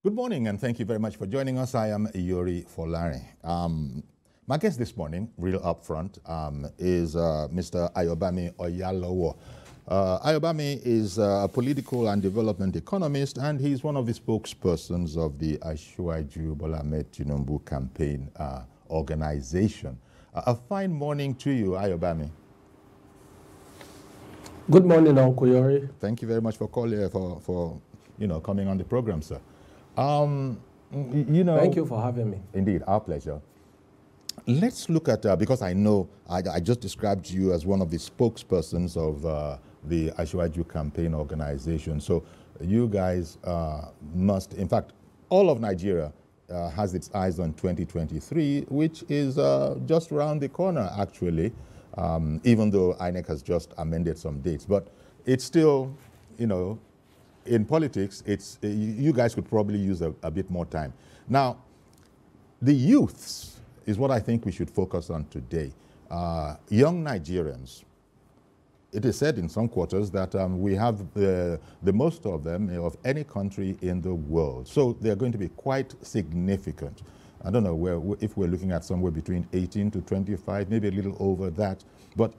Good morning, and thank you very much for joining us. I am Yori Folari. My guest this morning, real upfront, is Mr. Ayobami Oyalowo. Ayobami is a political and development economist, and he's one of the spokespersons of the Asiwaju Bola Ahmed Tinubu campaign organization. A fine morning to you, Ayobami. Good morning, Uncle Yori. Thank you very much for calling, for coming on the program, sir. Thank you for having me. Indeed, our pleasure. Let's look at, because I know I just described you as one of the spokespersons of the Asiwaju campaign organization. So you guys must, in fact, all of Nigeria has its eyes on 2023, which is just around the corner, actually, even though INEC has just amended some dates. But it's still, in politics, you guys could probably use a bit more time. Now, the youths is what I think we should focus on today. Young Nigerians. It is said in some quarters that we have the most of them of any country in the world. So they're going to be quite significant. I don't know if we're looking at somewhere between 18 to 25, maybe a little over that. But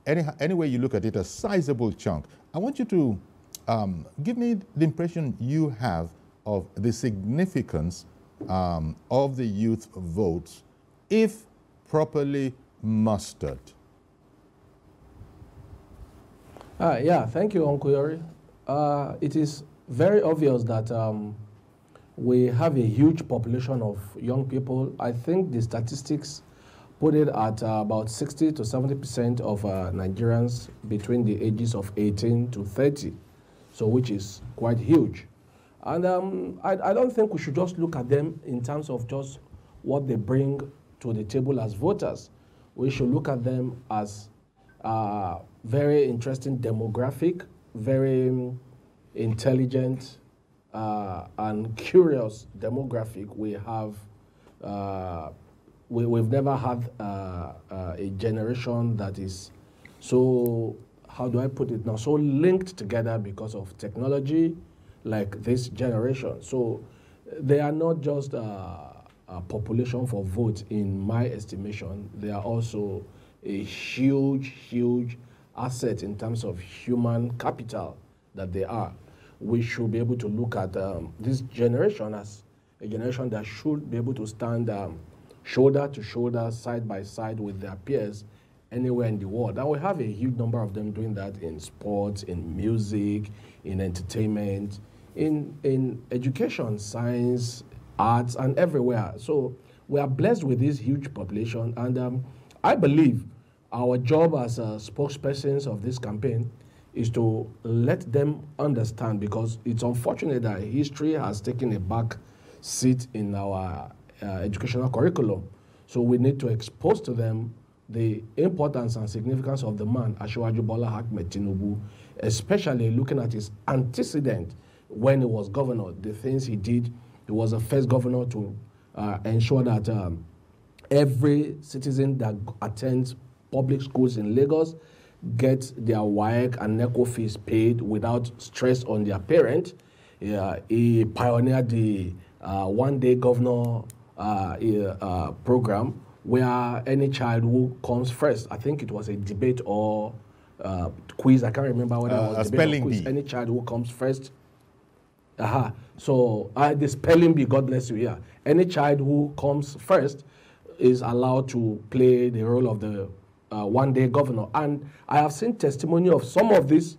any way you look at it, a sizable chunk. I want you to give me the impression you have of the significance of the youth votes if properly mustered. Thank you, Uncle Yori. It is very obvious that we have a huge population of young people. I think the statistics put it at about 60 to 70% of Nigerians between the ages of 18 to 30. So which is quite huge. And I don't think we should just look at them in terms of just what they bring to the table as voters. We should look at them as very interesting demographic, very intelligent and curious demographic. We have, we've never had a generation that is so, how do I put it now, so linked together because of technology like this generation. So they are not just a population for vote in my estimation. They are also a huge, huge asset in terms of human capital that they are. We should be able to look at this generation as a generation that should be able to stand shoulder to shoulder, side by side with their peers anywhere in the world. And we have a huge number of them doing that in sports, in music, in entertainment, in education, science, arts, and everywhere. So we are blessed with this huge population. And I believe our job as spokespersons of this campaign is to let them understand, because it's unfortunate that history has taken a back seat in our educational curriculum. So we need to expose to them the importance and significance of the man, Asiwaju Bola Ahmed Tinubu, especially looking at his antecedent when he was governor, the things he did. He was the first governor to ensure that every citizen that attends public schools in Lagos gets their WAEC and NECO fees paid without stress on their parent. He pioneered the one-day governor program, where any child who comes first, I think it was a debate or quiz, I can't remember whether it was a debate or quiz, any child who comes first. So the spelling bee, God bless you, yeah. Any child who comes first is allowed to play the role of the one-day governor. And I have seen testimony of some of these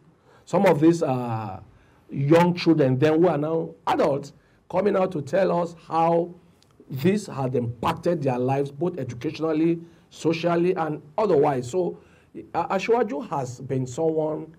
young children then who are now adults coming out to tell us how this had impacted their lives, both educationally, socially, and otherwise. So Asiwaju has been someone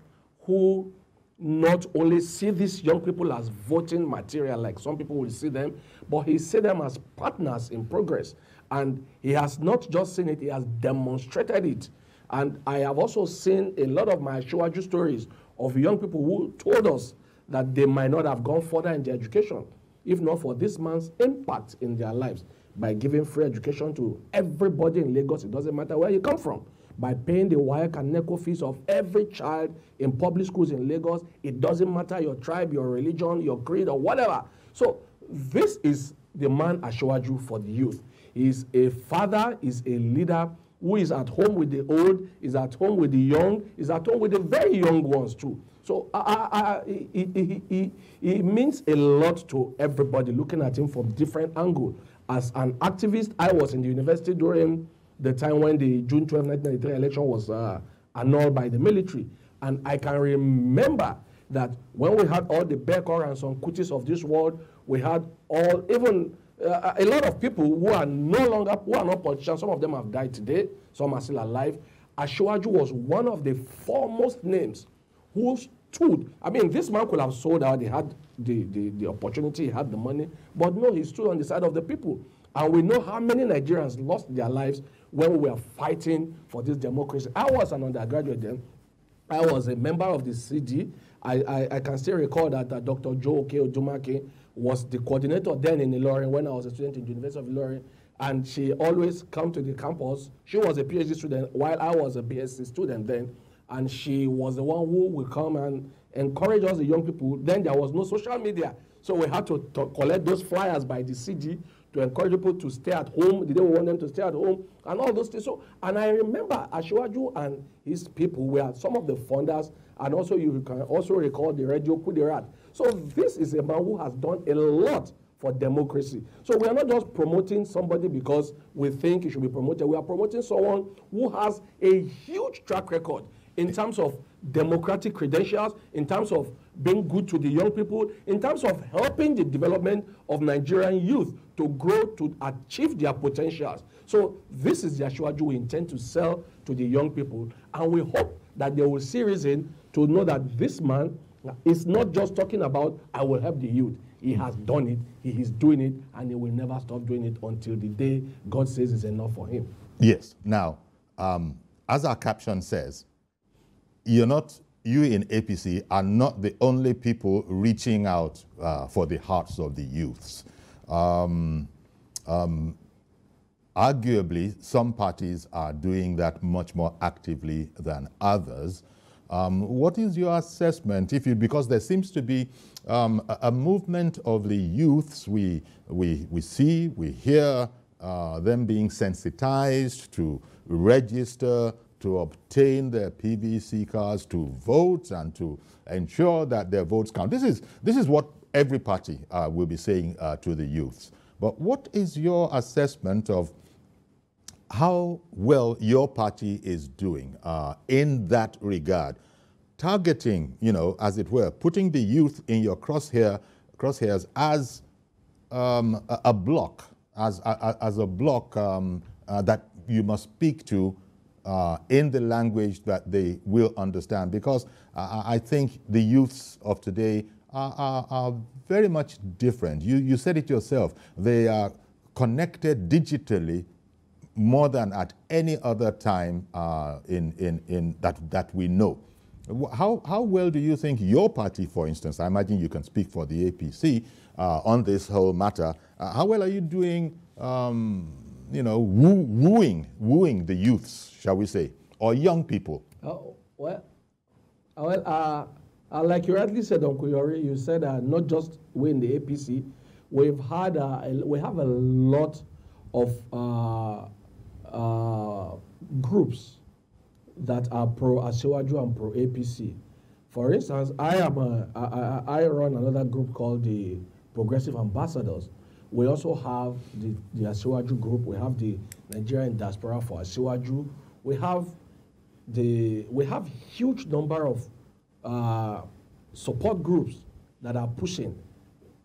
who not only see these young people as voting material, like some people will see them, but he see them as partners in progress. And he has not just seen it, he has demonstrated it. And I have also seen a lot of my Asiwaju stories of young people who told us that they might not have gone further in their education if not for this man's impact in their lives by giving free education to everybody in Lagos. It doesn't matter where you come from. By paying the WAEC and NECO fees of every child in public schools in Lagos. It doesn't matter your tribe, your religion, your creed, or whatever. So this is the man Asiwaju for the youth. He's a father, he's a leader who is at home with the old, is at home with the young, is at home with the very young ones too. So he means a lot to everybody looking at him from different angles. As an activist, I was in the university during the time when the June 12, 1993 election was annulled by the military. And I can remember that when we had all the Bekor and some Kutis of this world, we had all, even a lot of people who are no longer, who are not politicians, some of them have died today, some are still alive. Asiwaju was one of the foremost names who stood. I mean, this man could have sold out, he had the opportunity, he had the money, but no, he stood on the side of the people. And we know how many Nigerians lost their lives when we were fighting for this democracy. I was an undergraduate then. I was a member of the CD. I can still recall that Dr. Joe Oke Odumake was the coordinator then in Ilorin when I was a student in the University of Ilorin. And she always come to the campus. She was a PhD student while I was a BSc student then. And she was the one who would come and encourage us, the young people. Then there was no social media. So we had to collect those flyers by the CD to encourage people to stay at home. They didn't want them to stay at home and all those things. So, and I remember Asiwaju and his people were some of the founders, and also you can also recall the Radio Kudirat. So this is a man who has done a lot for democracy. So we are not just promoting somebody because we think he should be promoted. We are promoting someone who has a huge track record in terms of democratic credentials, in terms of being good to the young people, in terms of helping the development of Nigerian youth to grow, to achieve their potentials. So this is the Asiwaju we intend to sell to the young people, and we hope that they will see reason to know that this man is not just talking about, I will help the youth. He has done it, he is doing it, and he will never stop doing it until the day God says it's enough for him. Yes. Now, as our caption says, you in APC are not the only people reaching out for the hearts of the youths. Arguably, some parties are doing that much more actively than others. What is your assessment? Because there seems to be a movement of the youths. We see, we hear them being sensitized to register, to obtain their PVC cards, to vote, and to ensure that their votes count. This is what every party will be saying to the youths. But what is your assessment of how well your party is doing in that regard? Targeting, as it were, putting the youth in your crosshairs as a block, as a block that you must speak to in the language that they will understand, because I think the youths of today are very much different. You said it yourself. They are connected digitally more than at any other time in that we know. How well do you think your party, for instance, I imagine you can speak for the APC on this whole matter, how well are you doing wooing the youths, shall we say, or young people? Like you rightly said, Uncle Yori, you said not just we in the APC, we have a lot of groups that are pro-Asiwaju and pro-APC. For instance, I run another group called the Progressive Ambassadors. We also have the Asiwaju group. We have the Nigerian Diaspora for Asiwaju. We have huge number of support groups that are pushing.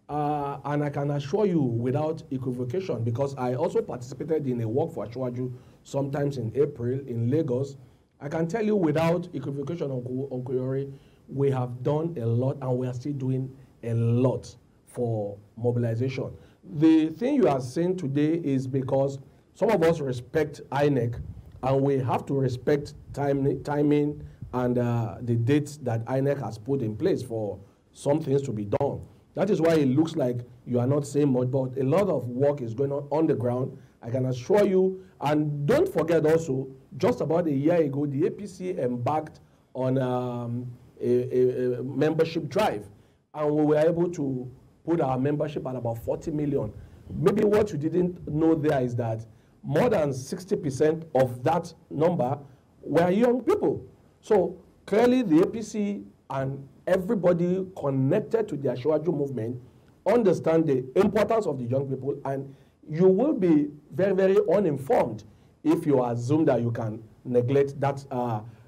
And I can assure you without equivocation, because I also participated in a walk for Asiwaju sometimes in April in Lagos. I can tell you without equivocation, Uncle Yori, we have done a lot and we are still doing a lot for mobilization. The thing you are saying today is because some of us respect INEC and we have to respect timing and the dates that INEC has put in place for some things to be done. That is why it looks like you are not saying much, but a lot of work is going on the ground. I can assure you, and don't forget also, just about a year ago, the APC embarked on a membership drive, and we were able to put our membership at about 40 million. Maybe what you didn't know there is that more than 60% of that number were young people. So clearly the APC and everybody connected to the Ashwaju movement understand the importance of the young people, and you will be very, very uninformed if you assume that you can neglect that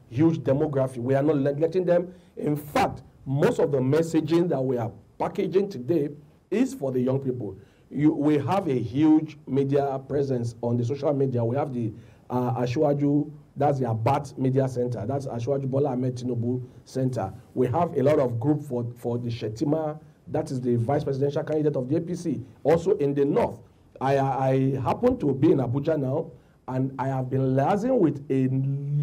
huge demographic. We are not neglecting them. In fact, most of the messaging that we are packaging today is for the young people. We have a huge media presence on the social media. We have the Ashwaju, that's the Abat Media Center. That's Ashwaju Bola Ahmed Tinubu Center. We have a lot of group for the Shetima, that is the vice presidential candidate of the APC, also in the north. I happen to be in Abuja now, and I have been liaising with a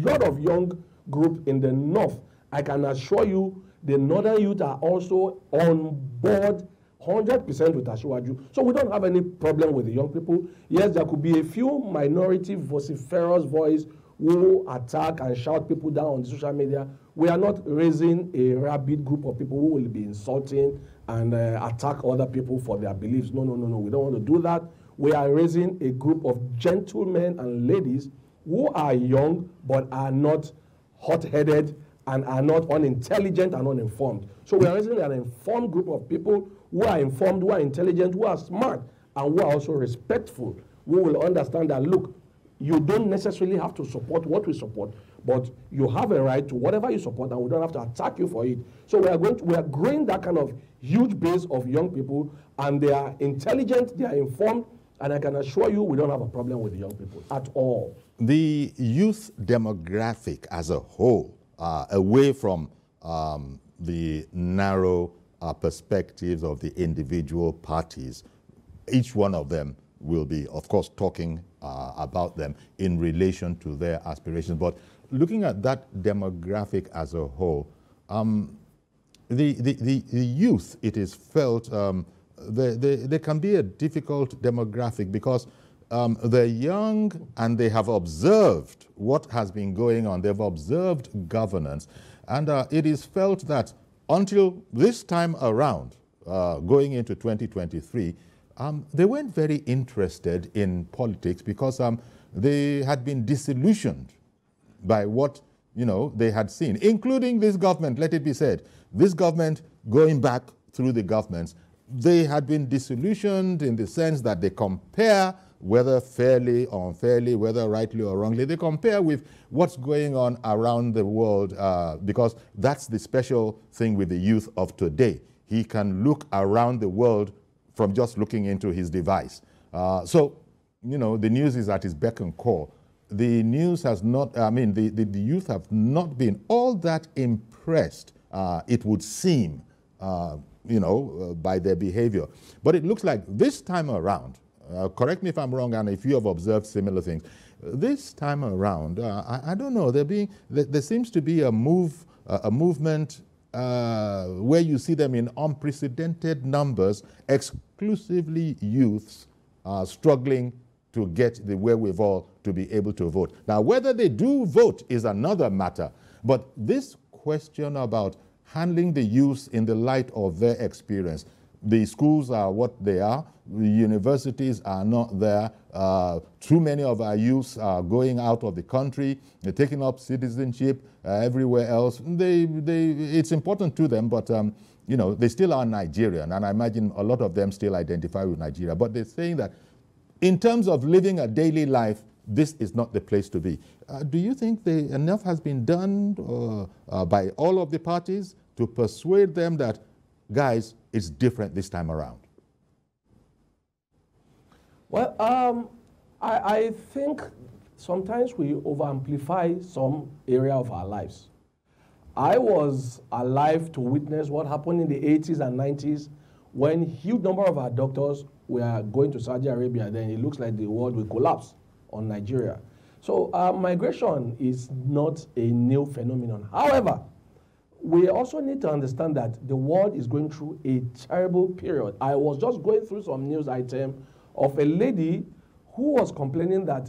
lot of young group in the north. I can assure you the northern youth are also on board 100% with Ashwaju. So we don't have any problem with the young people. Yes, there could be a few minority vociferous voice who attack and shout people down on the social media. We are not raising a rabid group of people who will be insulting and attack other people for their beliefs. No, no, no, no. We don't want to do that. We are raising a group of gentlemen and ladies who are young but are not hot-headed and are not unintelligent and uninformed. So we are raising an informed group of people who are informed, who are intelligent, who are smart, and who are also respectful, who will understand that, look, you don't necessarily have to support what we support, but you have a right to whatever you support, and we don't have to attack you for it. So we are growing that kind of huge base of young people, and they are intelligent, they are informed, and I can assure you we don't have a problem with the young people at all. The youth demographic as a whole, away from the narrow perspectives of the individual parties, each one of them will be, of course, talking about them in relation to their aspirations. But looking at that demographic as a whole, the youth, it is felt, they can be a difficult demographic because they're young and they have observed what has been going on. They've observed governance. And it is felt that until this time around, going into 2023, they weren't very interested in politics because they had been disillusioned by what they had seen, including this government, let it be said. This government, going back through the governments, they had been disillusioned in the sense that they compare, whether fairly or unfairly, whether rightly or wrongly, they compare with what's going on around the world because that's the special thing with the youth of today. He can look around the world from just looking into his device. So, the news is at his beck and call. The news has not, the youth have not been all that impressed, it would seem, by their behavior. But it looks like this time around, correct me if I'm wrong, and if you have observed similar things, this time around, I don't know, there seems to be a movement where you see them in unprecedented numbers, exclusively youths struggling to get the wherewithal to be able to vote. Now, whether they do vote is another matter, but this question about handling the youth in the light of their experience, the schools are what they are, the universities are not there, too many of our youths are going out of the country, they're taking up citizenship everywhere else. It's important to them, but they still are Nigerian, and I imagine a lot of them still identify with Nigeria. But they're saying that in terms of living a daily life, this is not the place to be. Do you think enough has been done by all of the parties to persuade them that, guys, it's different this time around? Well, I think sometimes we over-amplify some area of our lives. I was alive to witness what happened in the 80s and 90s when a huge number of our doctors were going to Saudi Arabia. Then it looks like the world will collapse on Nigeria. So migration is not a new phenomenon. However, we also need to understand that the world is going through a terrible period. I was just going through some news item of a lady who was complaining that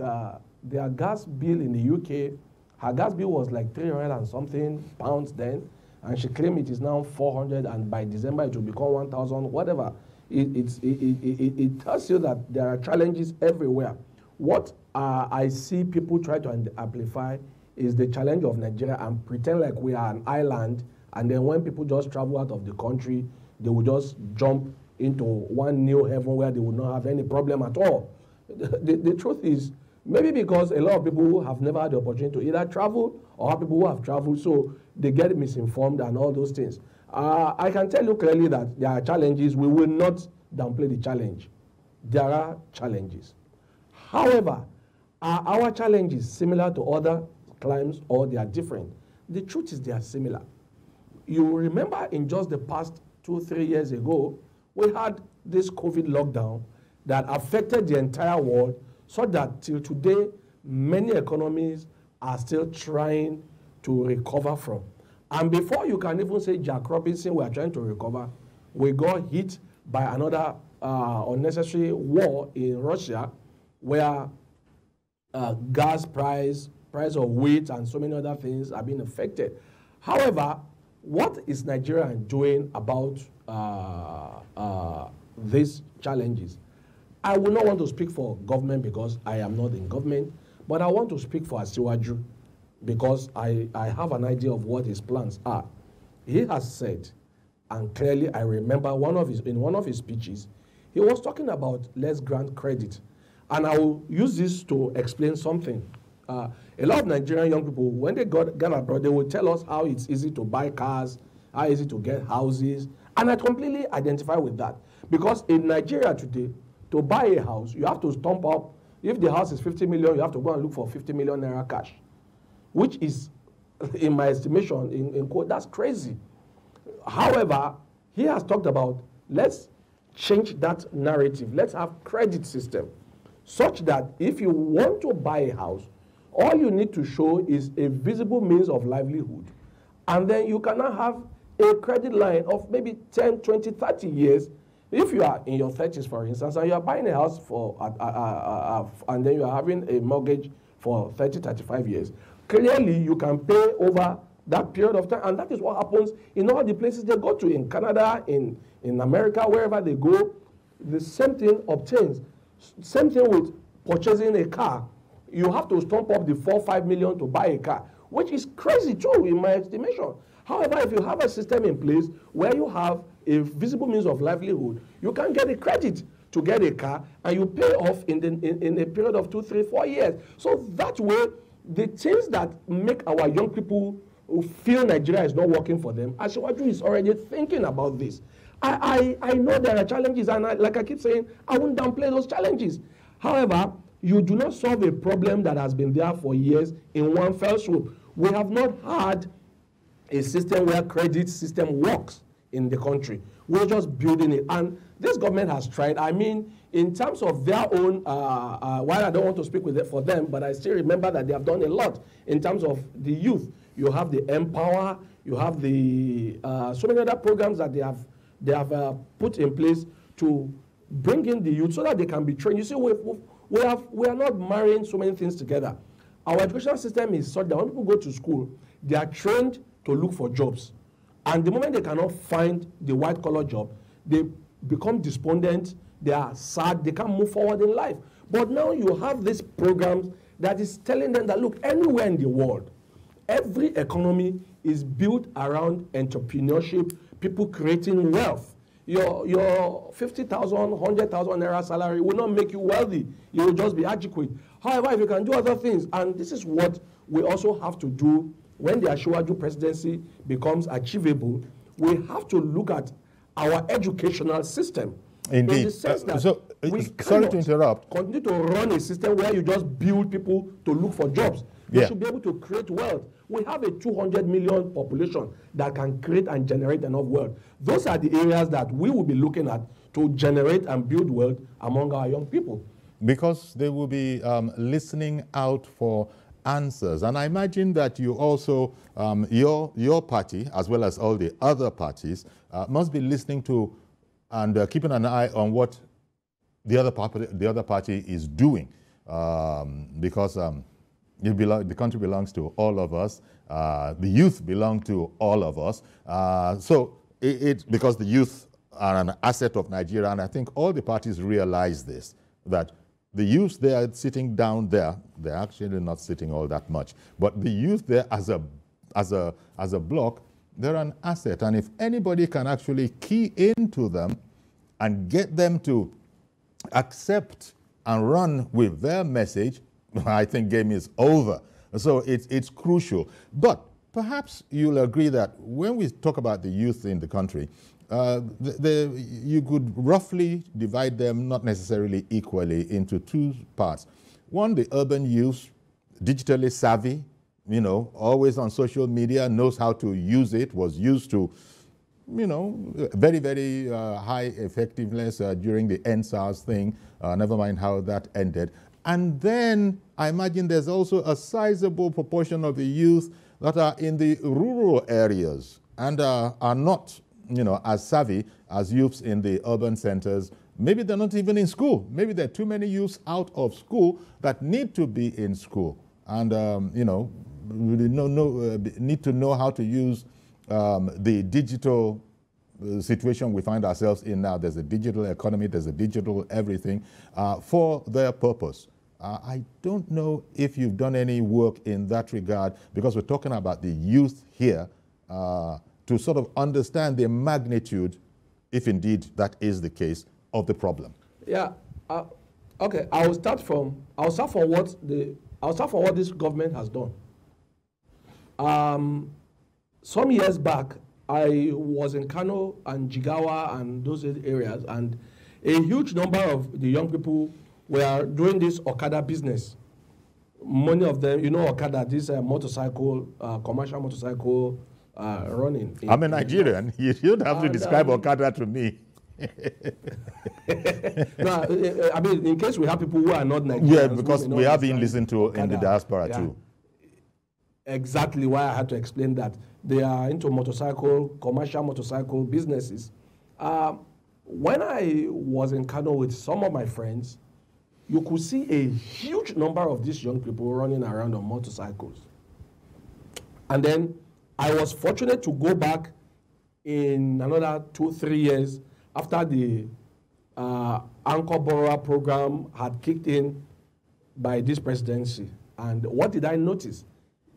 their gas bill in the UK, her gas bill was like 300 and something pounds then, and she claimed it is now 400, and by December it will become 1,000, whatever. it tells you that there are challenges everywhere. What I see people try to amplify is the challenge of Nigeria and pretend like we are an island, and then when people just travel out of the country, they will just jump into one new heaven where they will not have any problem at all. The truth is, maybe because a lot of people have never had the opportunity to either travel or have people who have traveled, so they get misinformed and all those things. I can tell you clearly that there are challenges. We will not downplay the challenge. There are challenges. However, are our challenges similar to other climes or they are different? The truth is they are similar. You remember in just the past 2-3 years ago, we had this COVID lockdown that affected the entire world, so that till today, many economies are still trying to recover from. And before you can even say Jack Robinson, we are trying to recover, we got hit by another unnecessary war in Russia, where gas price of wheat and so many other things are being affected. However, what is Nigeria doing about these challenges? I will not want to speak for government because I am not in government, but I want to speak for Asiwaju because I have an idea of what his plans are. He has said, and clearly I remember in one of his speeches, he was talking about let's grant credit. And I will use this to explain something. A lot of Nigerian young people, when they got abroad, they will tell us how it's easy to buy cars, how easy to get houses. And I completely identify with that. Because in Nigeria today, to buy a house, you have to stump up. If the house is 50 million, you have to go and look for 50 million naira cash, which is, in my estimation, in quote, that's crazy. However, he has talked about, let's change that narrative. Let's have credit system such that if you want to buy a house, all you need to show is a visible means of livelihood. And then you cannot have a credit line of maybe 10, 20, 30 years. If you are in your 30s, for instance, and you are buying a house and then you are having a mortgage for 30, 35 years, clearly you can pay over that period of time. And that is what happens in all the places they go to, in Canada, in America, wherever they go, the same thing obtains. Same thing with purchasing a car. You have to stump up the 4-5 million to buy a car, which is crazy too, in my estimation. However, if you have a system in place where you have a visible means of livelihood, you can get a credit to get a car, and you pay off in a period of 2, 3, 4 years. So that way, the things that make our young people who feel Nigeria is not working for them, Asiwaju is already thinking about this. I know there are challenges, and like I keep saying, I won't downplay those challenges. However, you do not solve a problem that has been there for years in one fell swoop. We have not had a system where credit system works in the country. We're just building it. And this government has tried. I mean, in terms of their own, while I don't want to speak with it for them, but I still remember that they have done a lot in terms of the youth. You have the Empower, you have the so many other programs that they have put in place to bring in the youth so that they can be trained. You see, we are not marrying so many things together. Our educational system is such that when people go to school, they are trained to look for jobs. And the moment they cannot find the white-collar job, they become despondent, they are sad, they can't move forward in life. But now you have these programs that is telling them that, look, anywhere in the world, every economy is built around entrepreneurship, people creating wealth. Your 50,000, 100,000 naira salary will not make you wealthy. You will just be adequate. However, if you can do other things, and this is what we also have to do when the Asiwaju presidency becomes achievable, we have to look at our educational system. Indeed. In the sense that we sorry to interrupt. Continue to run a system where you just build people to look for jobs. We should be able to create wealth. We have a 200 million population that can create and generate enough wealth. Those are the areas that we will be looking at to generate and build wealth among our young people. Because they will be listening out for answers. And I imagine that you also, your party, as well as all the other parties, must be listening to and keeping an eye on what the other party is doing. Because the country belongs to all of us. The youth belong to all of us. So because the youth are an asset of Nigeria, and I think all the parties realize this, that the youth there sitting down there, they're actually not sitting all that much, but the youth there as a block, they're an asset. And if anybody can actually key into them and get them to accept and run with their message, I think game is over. So it's crucial. But perhaps you'll agree that when we talk about the youth in the country, you could roughly divide them, not necessarily equally, into two parts. One, the urban youth, digitally savvy, you know, always on social media, knows how to use it, was used to, you know, very, very high effectiveness during the NSARS thing, never mind how that ended. And then I imagine there's also a sizable proportion of the youth that are in the rural areas and are not, you know, as savvy as youths in the urban centers. Maybe they're not even in school. Maybe there are too many youths out of school that need to be in school. And, you know, need to know how to use the digital situation we find ourselves in now. There's a digital economy, there's a digital everything for their purpose. I don't know if you've done any work in that regard, because we're talking about the youth here, to sort of understand the magnitude, if indeed that is the case, of the problem. Yeah. Okay. I'll start from what this government has done. Some years back, I was in Kano and Jigawa and those areas, and a huge number of the young people were doing this Okada business. Many of them, you know, Okada, this motorcycle, commercial motorcycle running. I'm a Nigerian. You should have to describe Okada to me. No, I mean, in case we have people who are not Nigerians. Yeah, because we have been listened to Okada in the diaspora too. Exactly why I had to explain that. They are into commercial motorcycle businesses. When I was in Kano with some of my friends, you could see a huge number of these young people running around on motorcycles. And then I was fortunate to go back in another 2-3 years after the Anchor Borrower program had kicked in by this presidency. And what did I notice?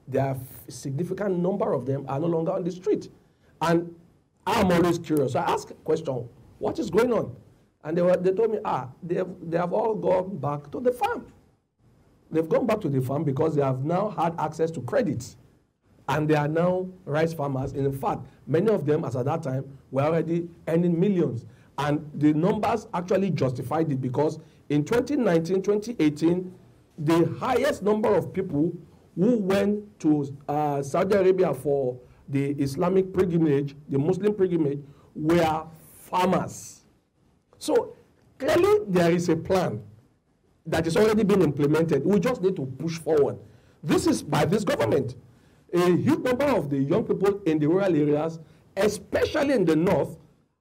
There are a significant number of them are no longer on the street. And I'm always curious. So I asked a question, what is going on? And they told me, they have all gone back to the farm. They've gone back to the farm because they have now had access to credit. And they are now rice farmers. And in fact, many of them, as at that time, were already earning millions. And the numbers actually justified it, because in 2019, 2018, the highest number of people who went to Saudi Arabia for the Islamic pilgrimage, the Muslim pilgrimage, were farmers. So clearly there is a plan that is already being implemented. We just need to push forward. This is by this government. A huge number of the young people in the rural areas, especially in the north,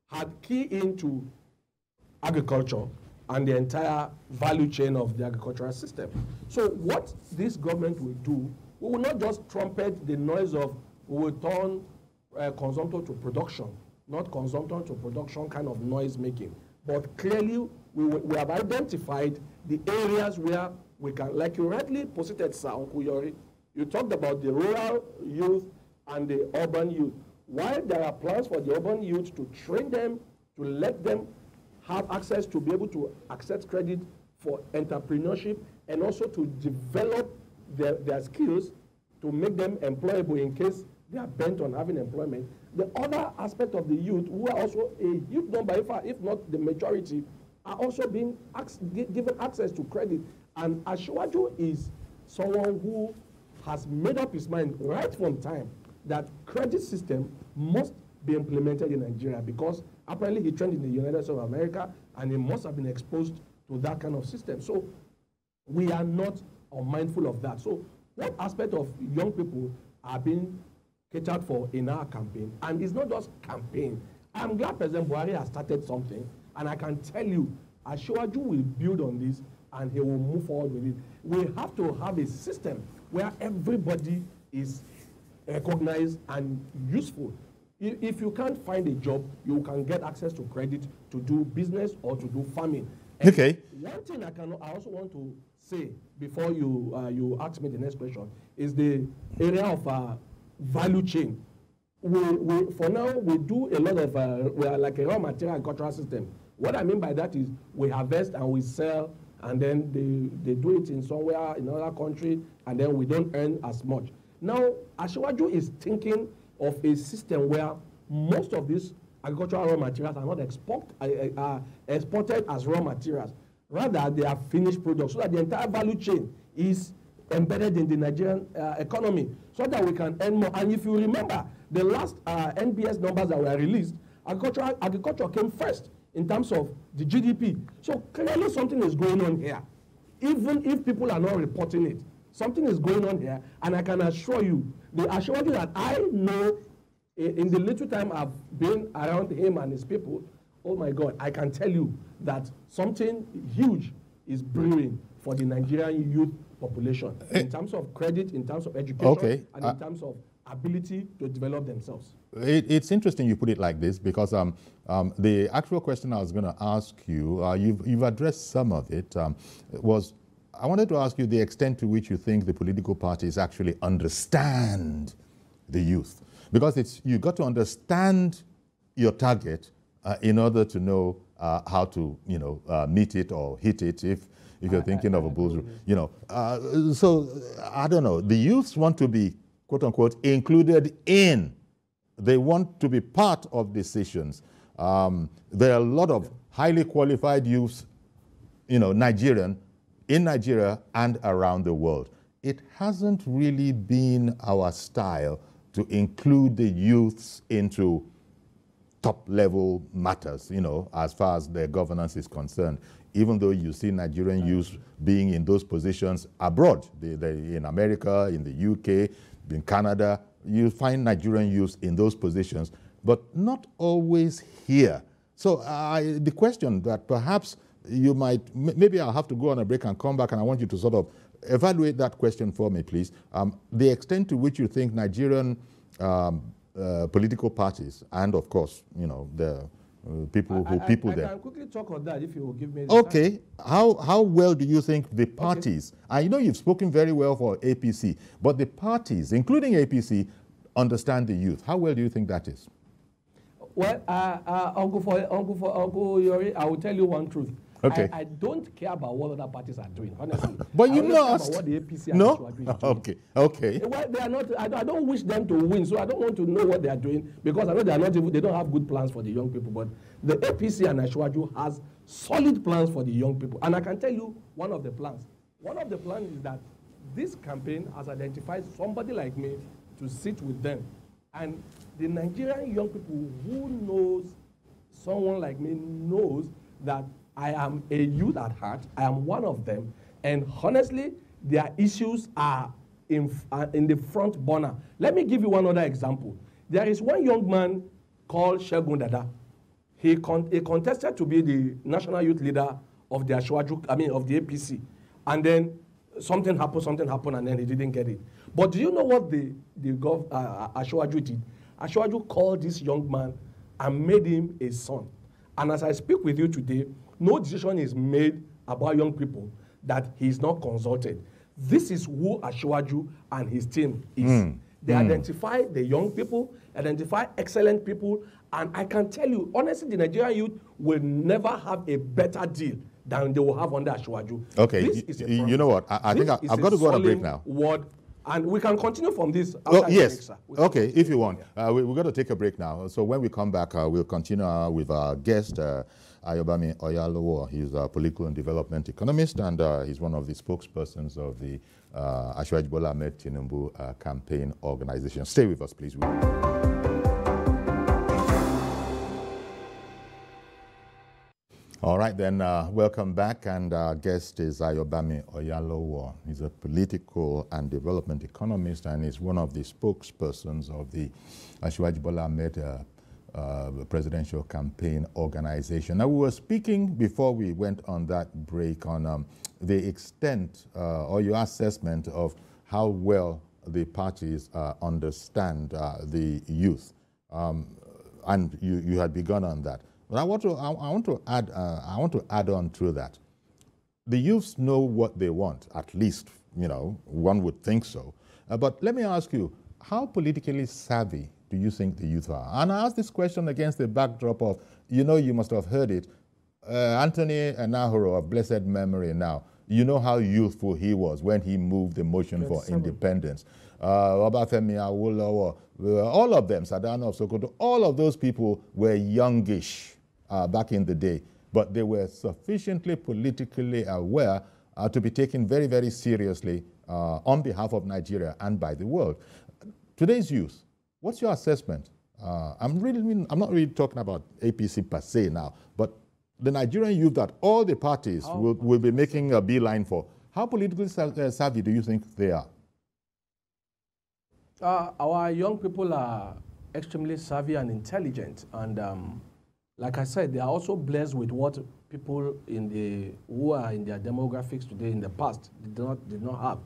had keyed into agriculture and the entire value chain of the agricultural system. So what this government will do, we will not just trumpet the noise of, we will turn consumption to production, not consumption to production kind of noise making. But clearly, we have identified the areas where we can, like you rightly posited, Sir Nkuyori, you talked about the rural youth and the urban youth. While there are plans for the urban youth to train them, to let them have access to be able to access credit for entrepreneurship, and also to develop their skills to make them employable in case they are bent on having employment. The other aspect of the youth, who are also a huge number, if not the majority, are also being given access to credit. And Asiwaju is someone who has made up his mind right from time that credit system must be implemented in Nigeria, because apparently he trained in the United States of America and he must have been exposed to that kind of system. So we are not unmindful of that. So what aspect of young people are being catered for in our campaign? And it's not just campaign. I'm glad President Buhari has started something, and I can tell you, Asiwaju will build on this and he will move forward with it. We have to have a system where everybody is recognized and useful. If you can't find a job, you can get access to credit to do business or to do farming. And okay. One thing I also want to say before you ask me the next question is the area of value chain. For now, we do a lot of, we are like a raw material agricultural system. What I mean by that is we harvest and we sell, and then they do it in somewhere, in another country, and then we don't earn as much. Now, Asiwaju is thinking of a system where most of these agricultural raw materials are not exported as raw materials. Rather, they are finished products, so that the entire value chain is embedded in the Nigerian economy, so that we can earn more. And if you remember, the last NBS numbers that were released, agriculture came first in terms of the GDP. So clearly something is going on here. Even if people are not reporting it, something is going on here. And I can assure you, that I know in the little time I've been around him and his people, oh my God, I can tell you that something huge is brewing for the Nigerian youth population in terms of credit, in terms of education, and in terms of ability to develop themselves. It's interesting you put it like this, because the actual question I was going to ask you, you've addressed some of it, I wanted to ask you the extent to which you think the political parties actually understand the youth. Because you've got to understand your target in order to know how to, meet it or hit it if you're thinking of a bull's, so I don't know. The youths want to be, quote unquote, included in. They want to be part of decisions. There are a lot of highly qualified youths, Nigerian, in Nigeria and around the world. It hasn't really been our style to include the youths into top-level matters, as far as their governance is concerned, even though you see Nigerian youth being in those positions abroad, in America, in the UK, in Canada, you find Nigerian youth in those positions, but not always here. So the question that perhaps you might, maybe I'll have to go on a break and come back, and I want you to sort of evaluate that question for me, please. The extent to which you think Nigerian political parties, and of course, the people who people there. I can quickly talk on that if you will give me the Okay. time. How well do you think the parties, I know you've spoken very well for APC, but the parties, including APC, understand the youth? How well do you think that is? Well, Uncle Yori, I will tell you one truth. Okay. I don't care about what other parties are doing, honestly. But you know, about what the APC and no? are doing. Okay. Well, they are not. I don't wish them to win, so I don't want to know what they are doing, because I know they are not even. They don't have good plans for the young people. But the APC and Asiwaju has solid plans for the young people, and I can tell you one of the plans. One of the plans is that this campaign has identified somebody like me to sit with them, and the Nigerian young people who knows someone like me knows that I am a youth at heart. I am one of them. And honestly, their issues are in the front burner. Let me give you one other example. There is one young man called Segun Dada. He contested to be the national youth leader of the of the APC. And then something happened, and then he didn't get it. But do you know what Asiwaju did? Asiwaju called this young man and made him a son. And as I speak with you today, no decision is made about young people that he is not consulted. This is who Asiwaju and his team is. They identify the young people, identify excellent people, and I can tell you, honestly, the Nigerian youth will never have a better deal than they will have under Asiwaju. Okay, you know what? I think I've got to go on a break now. And we can continue from this. Yes. Okay, if you want. We're going to take a break now. So when we come back, we'll continue with our guest, Ayobami Oyalowo. He's a political and development economist, and he's one of the spokespersons of the Asiwaju Bola Ahmed Tinubu campaign organization. Stay with us, please. All right, then, welcome back, and our guest is Ayobami Oyalowo. He's a political and development economist, and is one of the spokespersons of the Asiwaju Bola Ahmed presidential campaign organization. Now, we were speaking before we went on that break on the extent or your assessment of how well the parties understand the youth. and you had begun on that. But I want to add on to that. The youths know what they want, at least, one would think so. But let me ask you, how politically savvy do you think the youth are? And I ask this question against the backdrop of, you must have heard it, Anthony Anahoro of blessed memory now, you know how youthful he was when he moved the motion for independence. Obafemi Awolowo, all of them, Sadano of Sokoto, all of those people were youngish back in the day, but they were sufficiently politically aware to be taken very, very seriously on behalf of Nigeria and by the world. Today's youth, what's your assessment? I'm not really talking about APC per se now, but the Nigerian youth that all the parties will be making a beeline for. How politically savvy do you think they are? Our young people are extremely savvy and intelligent, and like I said, they are also blessed with what people who are in their demographics today in the past did not have,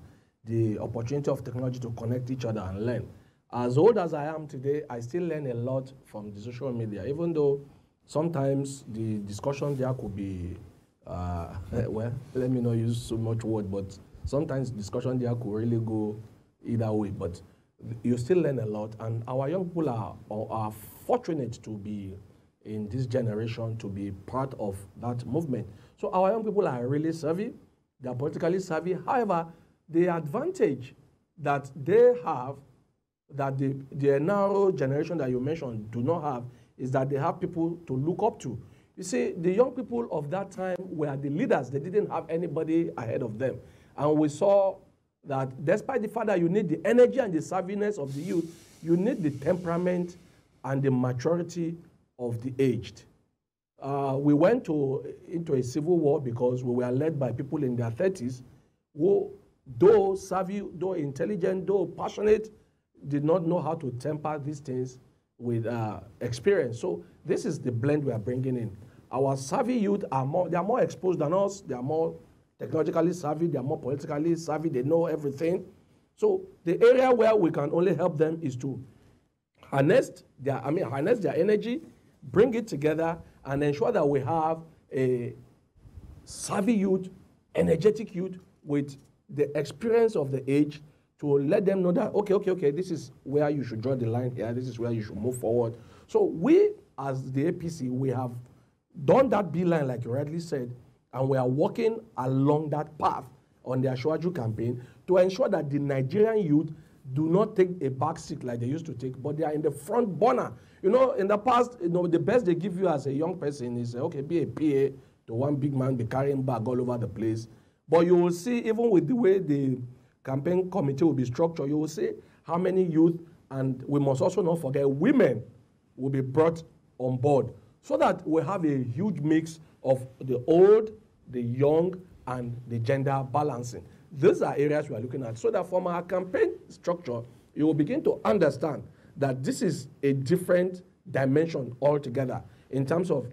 the opportunity of technology to connect each other and learn. As old as I am today, I still learn a lot from the social media, even though sometimes the discussion there could be, well, let me not use so much word, but sometimes discussion there could really go either way. But you still learn a lot, and our young people are fortunate to be in this generation, to be part of that movement. So our young people are really savvy, they are politically savvy. However, the advantage that they have, that the narrow generation that you mentioned do not have, is that they have people to look up to. You see, the young people of that time were the leaders. They didn't have anybody ahead of them. And we saw that despite the fact that you need the energy and the savviness of the youth, you need the temperament and the maturity of the aged. We went into a civil war because we were led by people in their 30s who, though savvy, though intelligent, though passionate, did not know how to temper these things with experience. So this is the blend we are bringing in. Our savvy youth are more exposed than us. They are more technologically savvy. They are more politically savvy. They know everything. So the area where we can only help them is to harness their energy, bring it together, and ensure that we have a savvy youth, energetic youth with the experience of the age, to let them know that, okay, this is where you should draw the line here, this is where you should move forward. So we, as the APC, we have done that beeline, like you rightly said, and we are walking along that path on the Ashwaju campaign to ensure that the Nigerian youth do not take a back seat like they used to take, but they are in the front burner. In the past, the best they give you as a young person is, okay, be a PA to one big man, be carrying bag all over the place. But you will see, even with the way the campaign committee will be structured, you will see how many youth, and we must also not forget women, will be brought on board, so that we have a huge mix of the old, the young, and the gender balancing. These are areas we are looking at, so that from our campaign structure, you will begin to understand that this is a different dimension altogether in terms of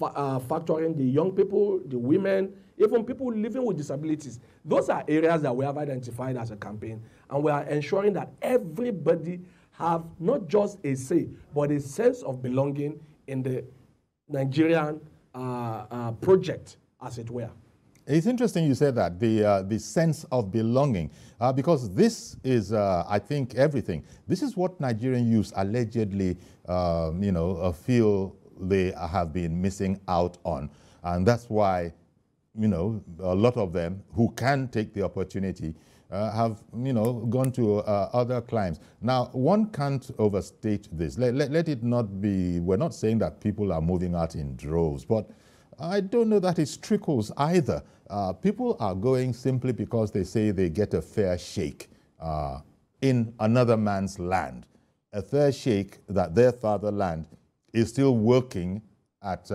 factoring the young people, the women, even people living with disabilities. Those are areas that we have identified as a campaign, and we are ensuring that everybody have not just a say, but a sense of belonging in the Nigerian project, as it were. It's interesting you said that, the sense of belonging, because this is, I think, everything. This is what Nigerian youths allegedly, feel they have been missing out on. And that's why, a lot of them who can take the opportunity have, gone to other climes. Now, one can't overstate this. Let it not be, we're not saying that people are moving out in droves, but I don't know that it trickles either. People are going simply because they say they get a fair shake in another man's land. A fair shake that their fatherland is still working at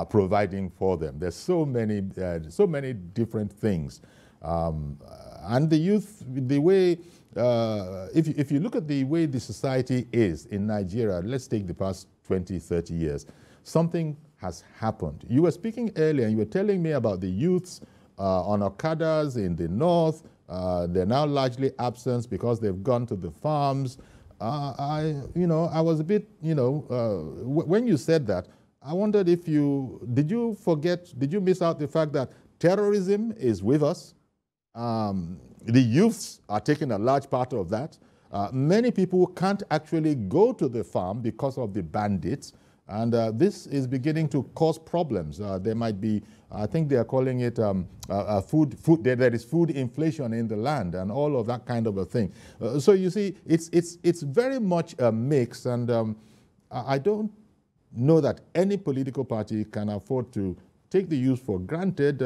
providing for them. There's so many different things. And the youth, the way, if you look at the way the society is in Nigeria, let's take the past 20, 30 years, something has happened. You were speaking earlier, and you were telling me about the youths on Okadas in the north. They're now largely absent because they've gone to the farms. I was a bit, when you said that, I wondered if did you miss out the fact that terrorism is with us? The youths are taking a large part of that. Many people can't actually go to the farm because of the bandits, and this is beginning to cause problems. There might be, I think they are calling it there is food inflation in the land and all of that kind of a thing. So you see, it's very much a mix, and I don't know that any political party can afford to take the youth for granted,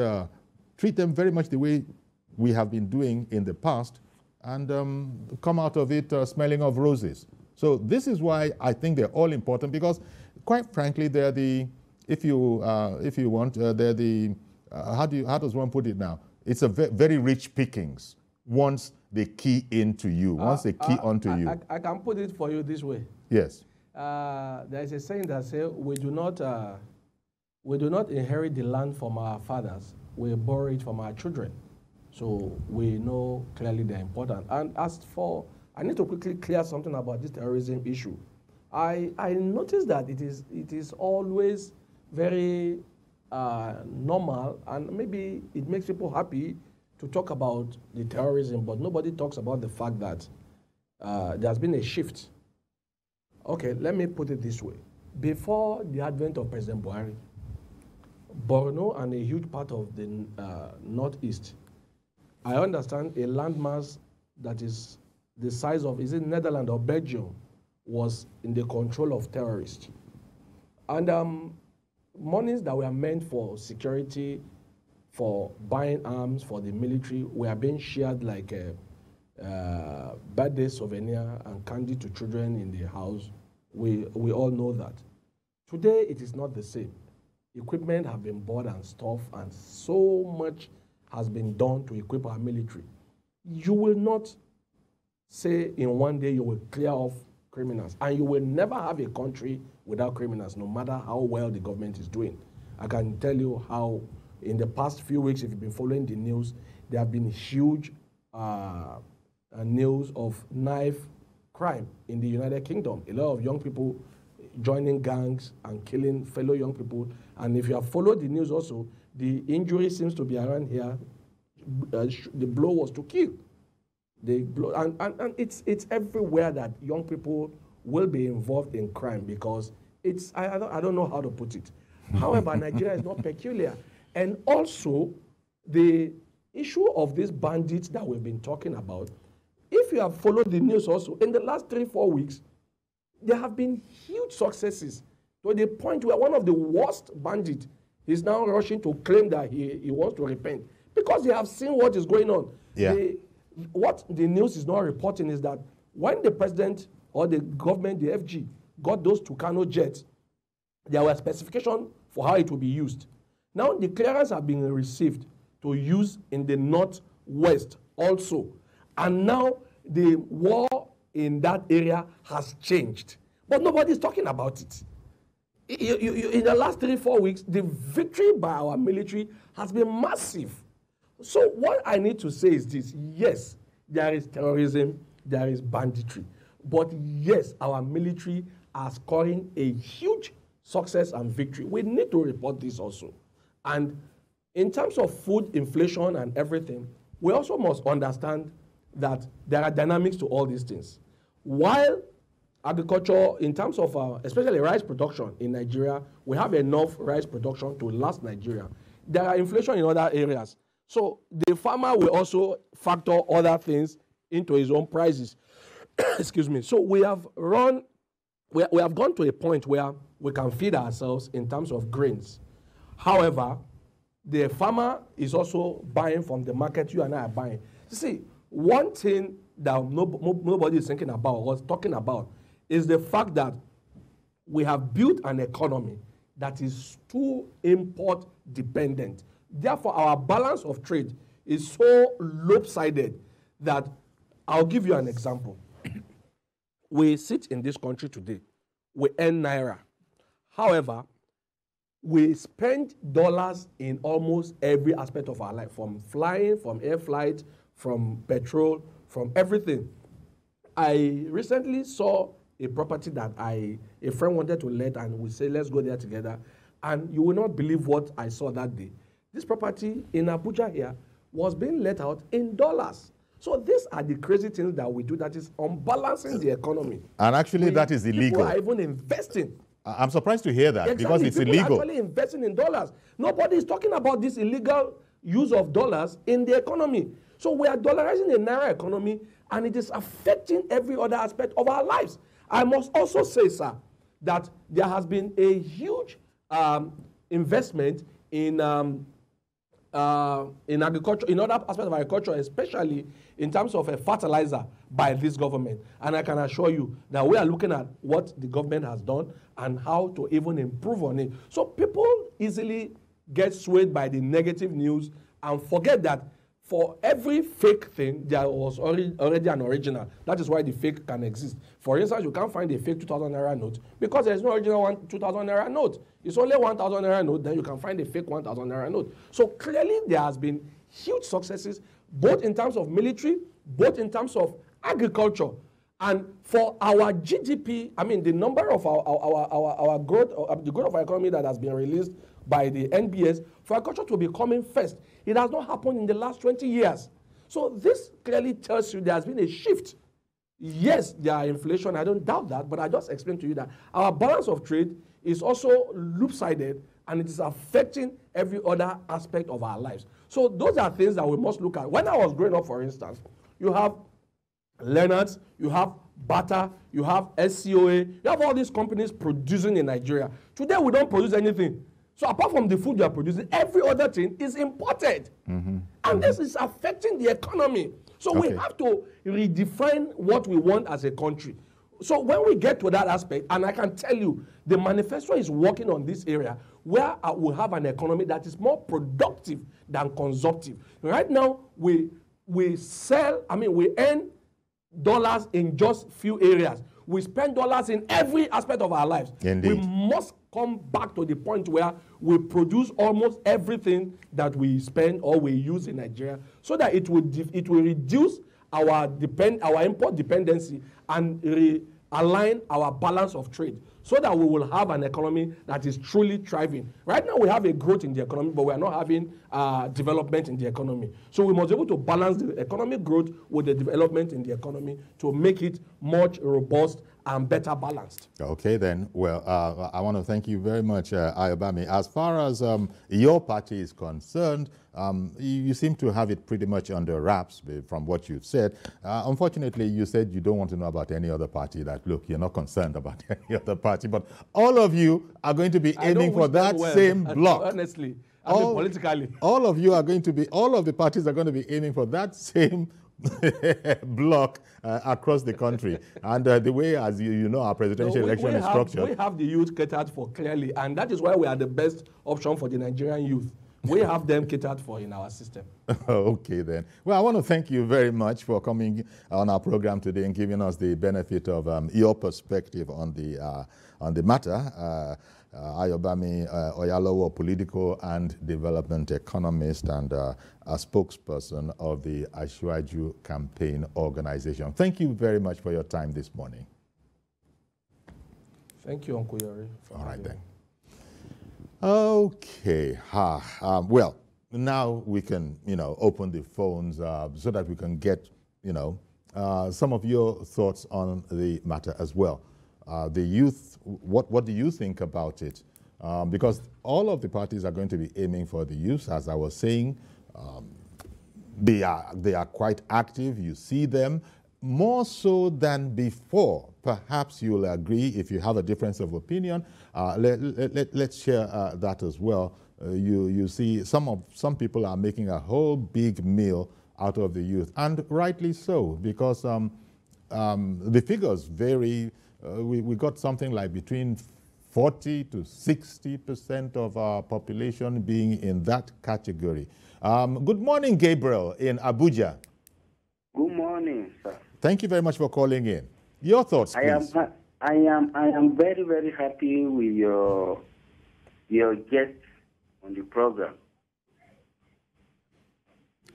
treat them very much the way we have been doing in the past, and come out of it smelling of roses. So this is why I think they're all important, because quite frankly, they're the, if you want, they're the, how does one put it now? It's a very rich pickings once they key into you, once they key onto you. I can put it for you this way. Yes. There's a saying that says, we do not inherit the land from our fathers, we borrow it from our children. So we know clearly they're important. And as for, I need to quickly clear something about this terrorism issue. I noticed that it is always very normal, and maybe it makes people happy to talk about the terrorism, but nobody talks about the fact that there's been a shift. Okay, let me put it this way. Before the advent of President Buhari, Borno and a huge part of the Northeast, I understand a landmass that is the size of, is it Netherlands or Belgium, was in the control of terrorists. And monies that were meant for security, for buying arms, for the military, were being shared like a birthday souvenir and candy to children in the house. We all know that. Today, it is not the same. Equipment have been bought and stuff, and so much has been done to equip our military. You will not say in one day you will clear off criminals, and you will never have a country without criminals, no matter how well the government is doing. I can tell you how in the past few weeks, if you've been following the news, there have been huge news of knife crime in the United Kingdom. A lot of young people joining gangs and killing fellow young people. And if you have followed the news also, the injury seems to be around here. The blow was to kill. The blow, and it's everywhere that young people will be involved in crime, because it's, I don't know how to put it. However, Nigeria is not peculiar. And also, the issue of these bandits that we've been talking about, if you have followed the news also, in the last 3-4 weeks, there have been huge successes, to the point where one of the worst bandits is now rushing to claim that he wants to repent, because they have seen what is going on. Yeah. What the news is not reporting is that when the president or the government, the FG, got those Tucano jets, there were specifications for how it will be used. Now the clearance have been received to use in the northwest also. And now the war in that area has changed. But nobody is talking about it. In the last 3-4 weeks, the victory by our military has been massive. So what I need to say is this: yes, there is terrorism, there is banditry, but yes, our military are scoring a huge success and victory. We need to report this also. And in terms of food inflation and everything, we also must understand that there are dynamics to all these things. While agriculture, in terms of especially rice production in Nigeria, we have enough rice production to last Nigeria. There are inflation in other areas. So the farmer will also factor other things into his own prices. Excuse me. So we have gone to a point where we can feed ourselves in terms of grains. However, the farmer is also buying from the market. You and I are buying. You see, one thing that nobody is thinking about or talking about is the fact that we have built an economy that is too import dependent. Therefore, our balance of trade is so lopsided that, I'll give you an example. We sit in this country today, we earn naira. However, we spend dollars in almost every aspect of our life, from flying, from air flight, from petrol, from everything. I recently saw a property that a friend wanted to let, and we say, let's go there together. And you will not believe what I saw that day. This property in Abuja here was being let out in dollars. So these are the crazy things that we do that is unbalancing the economy. And actually, that is illegal. People are even investing. I'm surprised to hear that, Exactly. because it's people illegal. Are actually investing in dollars. Nobody is talking about this illegal use of dollars in the economy. So we are dollarizing the naira economy, and it is affecting every other aspect of our lives. I must also say, sir, that there has been a huge investment in agriculture, in other aspects of agriculture, especially in terms of a fertilizer by this government. And I can assure you that we are looking at what the government has done and how to even improve on it. So people easily get swayed by the negative news and forget that for every fake thing, there was already an original. That is why the fake can exist. For instance, you can't find a fake 2,000 naira note because there is no original 2,000 naira note. It's only 1,000 naira note, then you can find a fake 1,000 naira note. So clearly there has been huge successes, both in terms of military, both in terms of agriculture. And for our GDP, I mean, the number of our growth, the growth of our economy that has been released by the NBS, for agriculture to be coming first, it has not happened in the last 20 years. So this clearly tells you there has been a shift. Yes, there are inflation, I don't doubt that, but I just explained to you that our balance of trade is also loop-sided, and it is affecting every other aspect of our lives. So those are things that we must look at. When I was growing up, for instance, you have Leonard's, you have Bata, you have SCOA, you have all these companies producing in Nigeria. Today, we don't produce anything. So apart from the food you are producing, every other thing is imported. And this is affecting the economy. So we have to redefine what we want as a country. So when we get to that aspect, and I can tell you, the manifesto is working on this area where we have an economy that is more productive than consumptive. Right now, we earn dollars in just few areas. We spend dollars in every aspect of our lives. Indeed. We must come back to the point where we produce almost everything that we spend or we use in Nigeria, so that it will reduce our import dependency and realign our balance of trade, so that we will have an economy that is truly thriving. Right now we have a growth in the economy, but we are not having development in the economy. So we must be able to balance the economic growth with the development in the economy to make it much robust and better balanced. Okay, then. Well, I want to thank you very much, Ayobami. As far as your party is concerned, you seem to have it pretty much under wraps from what you've said. Unfortunately, you said you don't want to know about any other party. That, look, you're not concerned about any other party, but all of you are going to be aiming for that same block. Honestly, I mean, politically. All of you are going to be, all of the parties are going to be aiming for that same block across the country. And the way, as you know, our presidential election is structured. We have the youth catered for clearly, and that is why we are the best option for the Nigerian youth. We have them catered for in our system. Okay, then. Well, I want to thank you very much for coming on our program today and giving us the benefit of your perspective on the matter. Ayobami Oyalowo, political and development economist and a spokesperson of the Asiwaju Campaign Organization. Thank you very much for your time this morning. Thank you, Uncle Yori. All right, then. Okay. Well, now we can, open the phones so that we can get, some of your thoughts on the matter as well. The youth, what do you think about it? Because all of the parties are going to be aiming for the youth, as I was saying. They are quite active. You see them more so than before. Perhaps you'll agree. If you have a difference of opinion, let's share that as well. You see, some people are making a whole big meal out of the youth, and rightly so, because the figures vary. We got something like between 40 to 60% of our population being in that category. Good morning, Gabriel in Abuja. Good morning, sir. Thank you very much for calling in. Your thoughts, please. I am very, very happy with your guest on the program.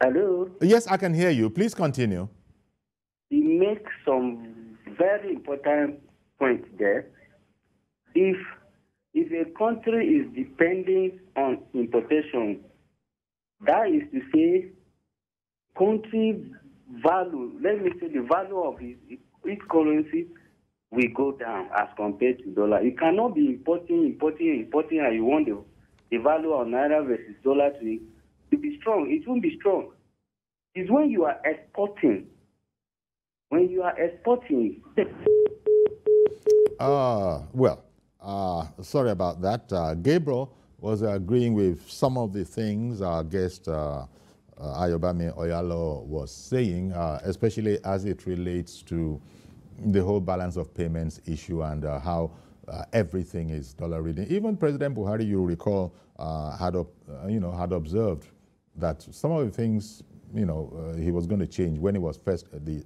Hello? Yes, I can hear you. Please continue. he makes some very important points there. If a country is depending on importation, that is to say, country value, let me say the value of its currency will go down as compared to dollar. You cannot be importing, and you want the value of naira versus dollar to be strong. It won't be strong. It's when you are exporting. When you are exporting. Sorry about that. Gabriel was agreeing with some of the things our guest Ayobami Oyalo was saying, especially as it relates to the whole balance of payments issue and how everything is dollar reading. Even President Buhari, you recall, had observed that some of the things he was going to change when he was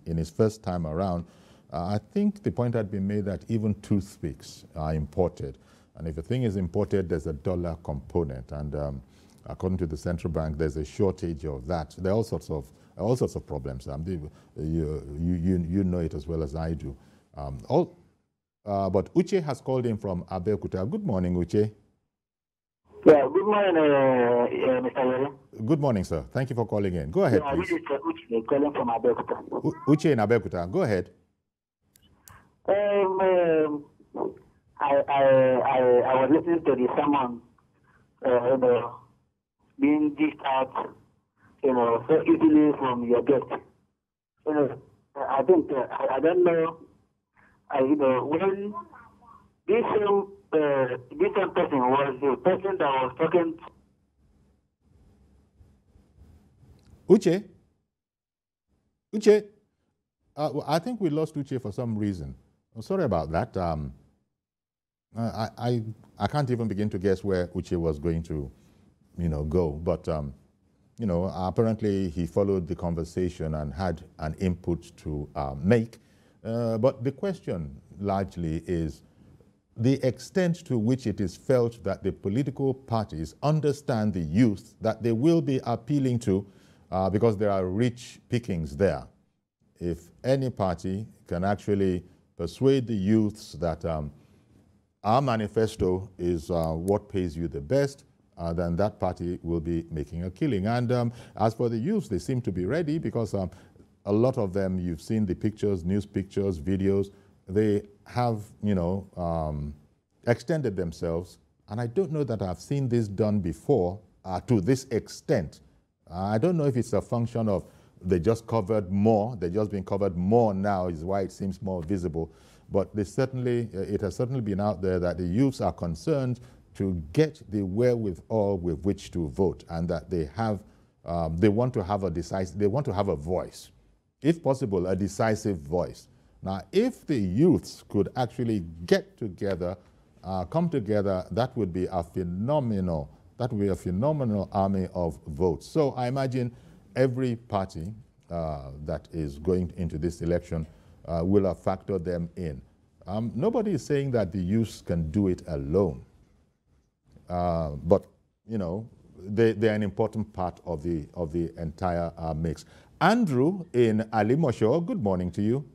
in his first time around. I think the point had been made that even toothpicks are imported, and if a thing is imported, there's a dollar component, and according to the central bank, there's a shortage of that. There are all sorts of problems. You know it as well as I do. But Uche has called in from Abeokuta. Good morning, Uche. Yeah, good morning, Mr. Yere. Good morning, sir. Thank you for calling in. Go ahead, please. This is Uche calling from Abeokuta. Uche in Abeokuta. Go ahead. I was listening to the sermon, being dished out, so easily from your guest. I think I don't know. When this same person was the person that was talking. Uche, I think we lost Uche for some reason. I'm sorry about that. I can't even begin to guess where Uche was going to, go. But apparently he followed the conversation and had an input to make. But the question largely is the extent to which it is felt that the political parties understand the youth that they will be appealing to, because there are rich pickings there. If any party can actually persuade the youths that our manifesto is what pays you the best, then that party will be making a killing. And as for the youths, they seem to be ready because a lot of them, you've seen the pictures, news pictures, videos, they have, extended themselves. And I don't know that I've seen this done before to this extent. I don't know if it's a function of they just covered more, they're just being covered more now is why it seems more visible. But it has certainly been out there that the youths are concerned to get the wherewithal with which to vote, and that they want to have a voice, if possible, a decisive voice. Now, if the youths could actually get together, come together, that would be a phenomenal army of votes. So I imagine every party that is going into this election will have factored them in. Nobody is saying that the youths can do it alone, but they're an important part of the entire mix. Andrew in Alimosho, good morning to you.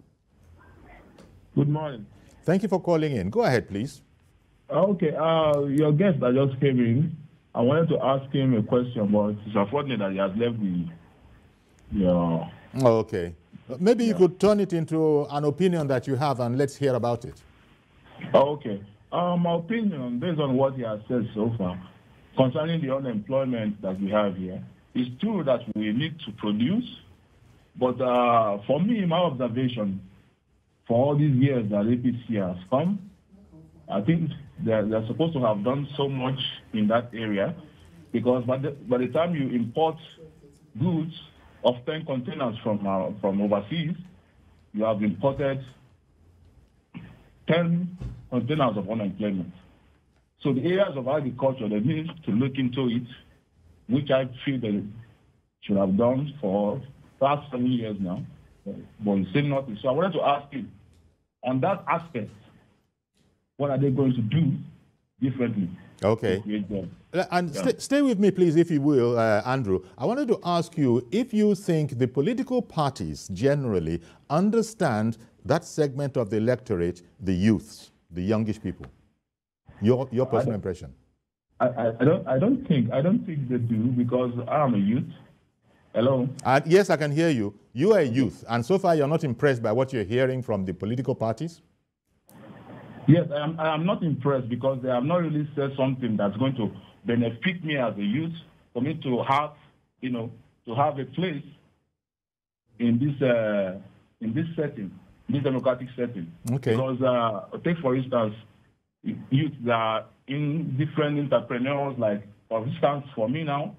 Good morning. Thank you for calling in. Go ahead, please. Okay, your guest that just came in, I wanted to ask him a question, but it's unfortunate that he has left Okay. Maybe you could turn it into an opinion that you have, and let's hear about it. Okay. My opinion, based on what he has said so far, concerning the unemployment that we have here, it's true that we need to produce, but for me, my observation, for all these years that APC has come, I think they're supposed to have done so much in that area, because by the time you import goods of 10 containers from overseas, you have imported 10 containers of unemployment. So the areas of agriculture, they need to look into it, which I feel they should have done for past 7 years now, but it's still not. So I wanted to ask you, on that aspect, what are they going to do differently? Okay. to create jobs. And stay with me, please, if you will, Andrew. I wanted to ask you if you think the political parties generally understand that segment of the electorate, the youths, the youngish people. Your personal impression. I don't think they do, because I'm a youth. Hello? Yes, I can hear you. You are a youth, and so far you're not impressed by what you're hearing from the political parties? Yes, I am not impressed, because they have not really said something that's going to benefit me as a youth, for me to have, to have a place in this setting, this democratic setting. Okay. Because take for instance, youth that are in different entrepreneurs, like for instance, for me now,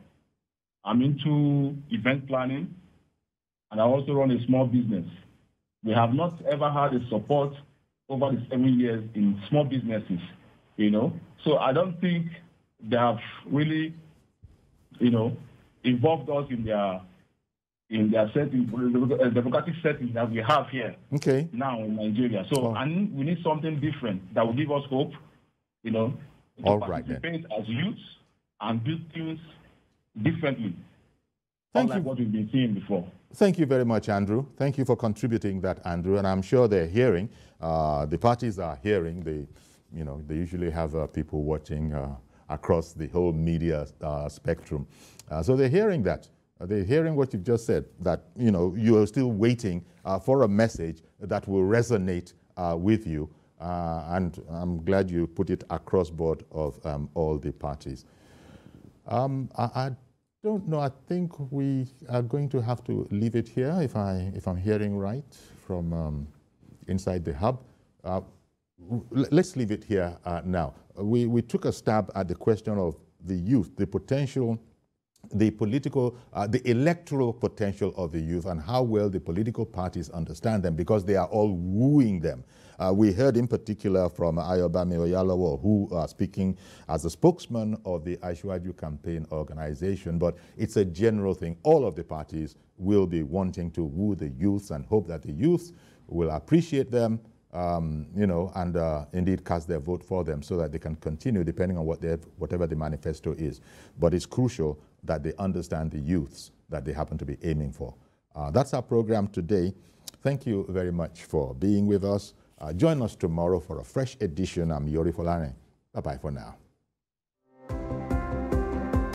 I'm into event planning, and I also run a small business. We have not ever had a support over the 7 years in small businesses, So I don't think they have really, involved us in their setting, the democratic setting that we have here now in Nigeria. So we need something different that will give us hope, to participate as youths and do things differently, unlike what we've been seeing before. Thank you very much, Andrew. Thank you for contributing that, Andrew. And I'm sure they're hearing. The parties are hearing. They usually have people watching across the whole media spectrum. So they're hearing that. They're hearing what you've just said, that you are still waiting for a message that will resonate with you. And I'm glad you put it across board of all the parties. I don't know. I think we are going to have to leave it here, if I'm hearing right from inside the hub. Let's leave it here now. We took a stab at the question of the youth, the potential, the political, the electoral potential of the youth, and how well the political parties understand them, because they are all wooing them. We heard in particular from Ayobami Oyalawo, who are speaking as a spokesman of the Asiwaju campaign organization, but it's a general thing. All of the parties will be wanting to woo the youths and hope that the youths will appreciate them, and indeed cast their vote for them, so that they can continue depending on whatever the manifesto is. But it's crucial that they understand the youths that they happen to be aiming for. That's our program today. Thank you very much for being with us. Join us tomorrow for a fresh edition. I'm Yori Folane. Bye-bye for now.